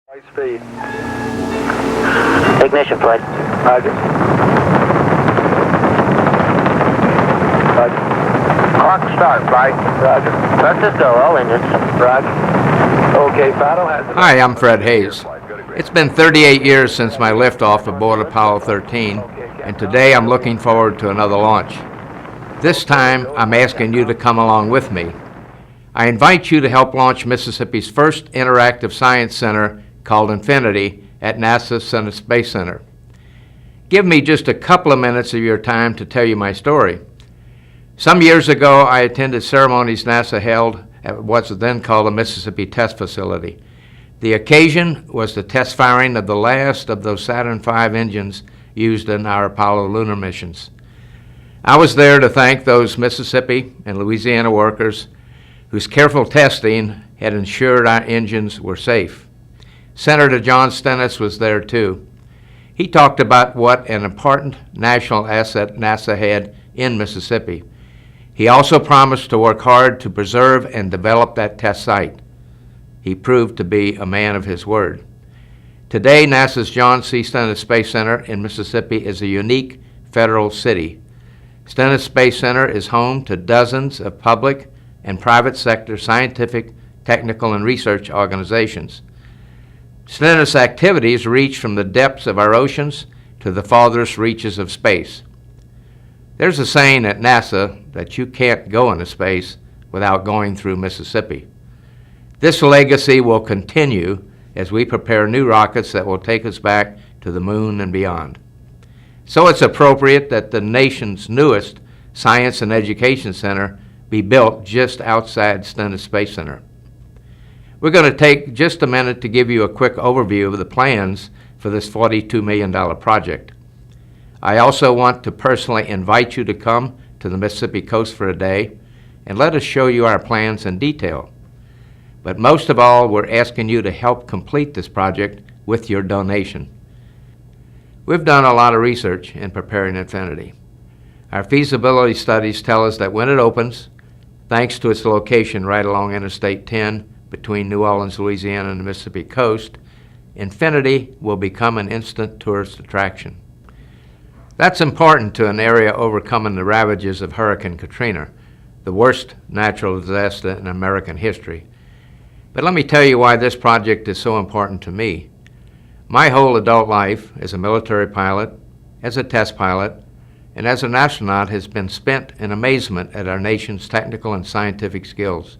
High speed. Ignition, flight. Roger. Roger. Clock start, flight. Roger. Let's go, all engines. Roger. Okay, Battle has... Hi, I'm Fred Haise. It's been 38 years since my liftoff aboard Apollo 13, and today I'm looking forward to another launch. This time, I'm asking you to come along with me. I invite you to help launch Mississippi's first interactive science center called Infinity at NASA's Stennis Space Center. Give me just a couple of minutes of your time to tell you my story. Some years ago, I attended ceremonies NASA held at what's then called the Mississippi Test Facility. The occasion was the test firing of the last of those Saturn V engines used in our Apollo lunar missions. I was there to thank those Mississippi and Louisiana workers whose careful testing had ensured our engines were safe. Senator John Stennis was there too. He talked about what an important national asset NASA had in Mississippi. He also promised to work hard to preserve and develop that test site. He proved to be a man of his word. Today, NASA's John C. Stennis Space Center in Mississippi is a unique federal city. Stennis Space Center is home to dozens of public and private sector scientific, technical, and research organizations. Stennis activities reach from the depths of our oceans to the farthest reaches of space. There's a saying at NASA that you can't go into space without going through Mississippi. This legacy will continue as we prepare new rockets that will take us back to the moon and beyond. So it's appropriate that the nation's newest science and education center be built just outside Stennis Space Center. We're going to take just a minute to give you a quick overview of the plans for this $42 million project. I also want to personally invite you to come to the Mississippi coast for a day and let us show you our plans in detail. But most of all, we're asking you to help complete this project with your donation. We've done a lot of research in preparing Infinity. Our feasibility studies tell us that when it opens, thanks to its location right along Interstate 10 between New Orleans, Louisiana and the Mississippi coast, Infinity will become an instant tourist attraction. That's important to an area overcoming the ravages of Hurricane Katrina, the worst natural disaster in American history. But let me tell you why this project is so important to me. My whole adult life as a military pilot, as a test pilot, and as an astronaut has been spent in amazement at our nation's technical and scientific skills.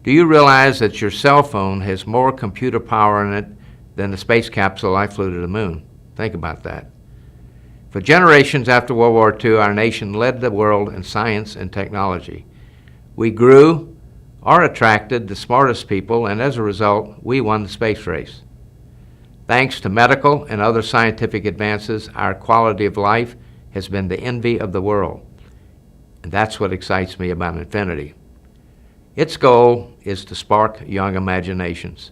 Do you realize that your cell phone has more computer power in it than the space capsule I flew to the moon? Think about that. For generations after World War II, our nation led the world in science and technology. We grew or attracted the smartest people, and as a result, we won the space race. Thanks to medical and other scientific advances, our quality of life has been the envy of the world. And that's what excites me about Infinity. Its goal is to spark young imaginations.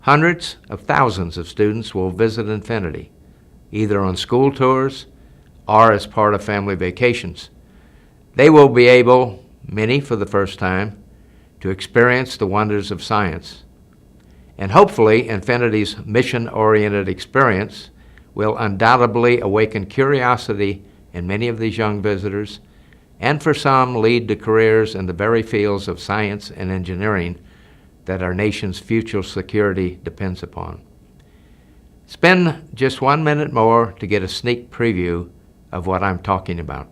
Hundreds of thousands of students will visit Infinity, either on school tours or as part of family vacations. They will be able, many for the first time, to experience the wonders of science. And hopefully, Infinity's mission-oriented experience will undoubtedly awaken curiosity in many of these young visitors, and for some lead to careers in the very fields of science and engineering that our nation's future security depends upon. Spend just 1 minute more to get a sneak preview of what I'm talking about.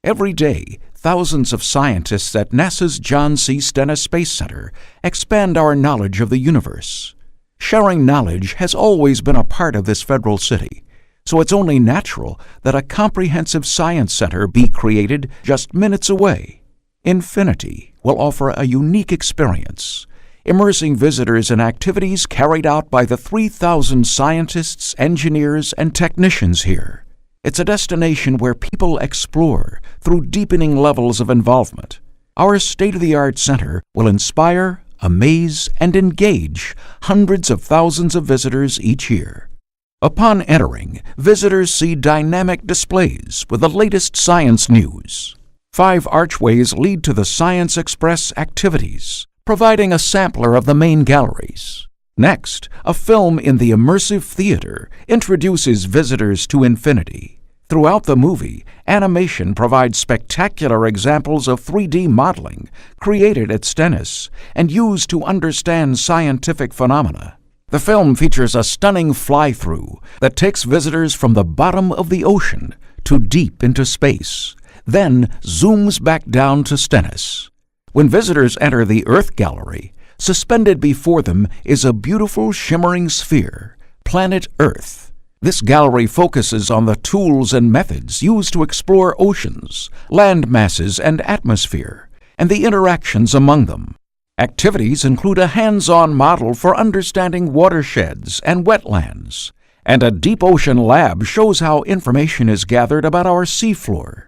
Every day, thousands of scientists at NASA's John C. Stennis Space Center expand our knowledge of the universe. Sharing knowledge has always been a part of this federal city, so it's only natural that a comprehensive science center be created just minutes away. Infinity will offer a unique experience, immersing visitors in activities carried out by the 3,000 scientists, engineers, and technicians here. It's a destination where people explore through deepening levels of involvement. Our state-of-the-art center will inspire, amaze, and engage hundreds of thousands of visitors each year. Upon entering, visitors see dynamic displays with the latest science news. 5 archways lead to the Science Express activities, providing a sampler of the main galleries. Next, a film in the immersive theater introduces visitors to infinity. Throughout the movie, animation provides spectacular examples of 3D modeling created at Stennis and used to understand scientific phenomena. The film features a stunning fly-through that takes visitors from the bottom of the ocean to deep into space, then zooms back down to Stennis. When visitors enter the Earth Gallery, suspended before them is a beautiful shimmering sphere, planet Earth. This gallery focuses on the tools and methods used to explore oceans, land masses, and atmosphere, and the interactions among them. Activities include a hands-on model for understanding watersheds and wetlands, and a deep ocean lab shows how information is gathered about our seafloor.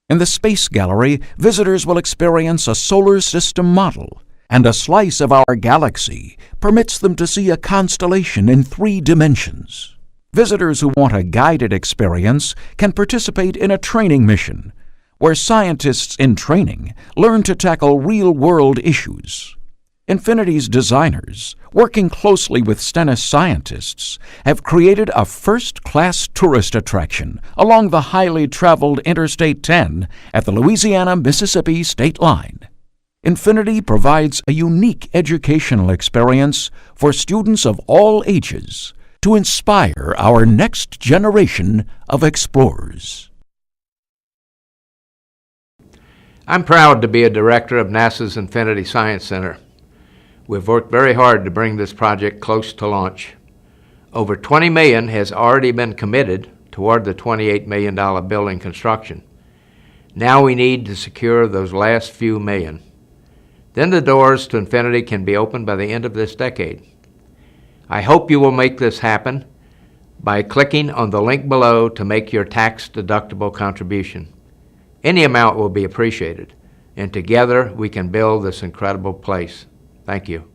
In the Space Gallery, visitors will experience a solar system model, and a slice of our galaxy permits them to see a constellation in 3 dimensions. Visitors who want a guided experience can participate in a training mission, where scientists in training learn to tackle real-world issues. Infinity's designers, working closely with Stennis scientists, have created a first-class tourist attraction along the highly traveled Interstate 10 at the Louisiana-Mississippi state line. Infinity provides a unique educational experience for students of all ages to inspire our next generation of explorers. I'm proud to be a director of NASA's Infinity Science Center. We've worked very hard to bring this project close to launch. Over $20 million has already been committed toward the $28 million building construction. Now we need to secure those last few million. Then the doors to infinity can be opened by the end of this decade. I hope you will make this happen by clicking on the link below to make your tax-deductible contribution. Any amount will be appreciated, and together we can build this incredible place. Thank you.